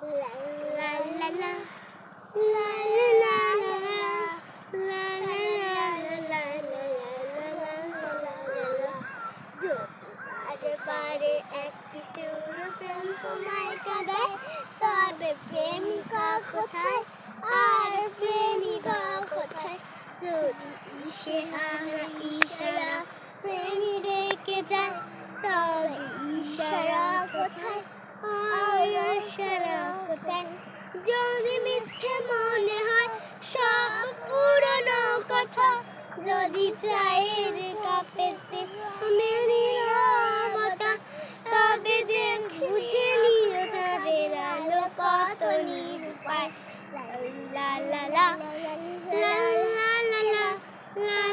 লা লা লা লা লা লা লা লা লা লা লা। যদি বারে একটি সুর প্রেম তোমায় কাঁদায়, তবে প্রেমিকা কোথায় আর প্রেমিকা কোথায়? যদি ইশারা ইশারা প্রেমী ডেকে যায়, তবে ইশারা কোথায় আর ইশারা কোথায়? যদি মিথ্যে মনে হয় সব পুরনো কথা, যদি চায়ের কাপেতে নীরবতা, তবে দেখ বুঝে নিও চাঁদের আলো কত নিরূপায়। লা লা লা লা লা লা লা লা লা।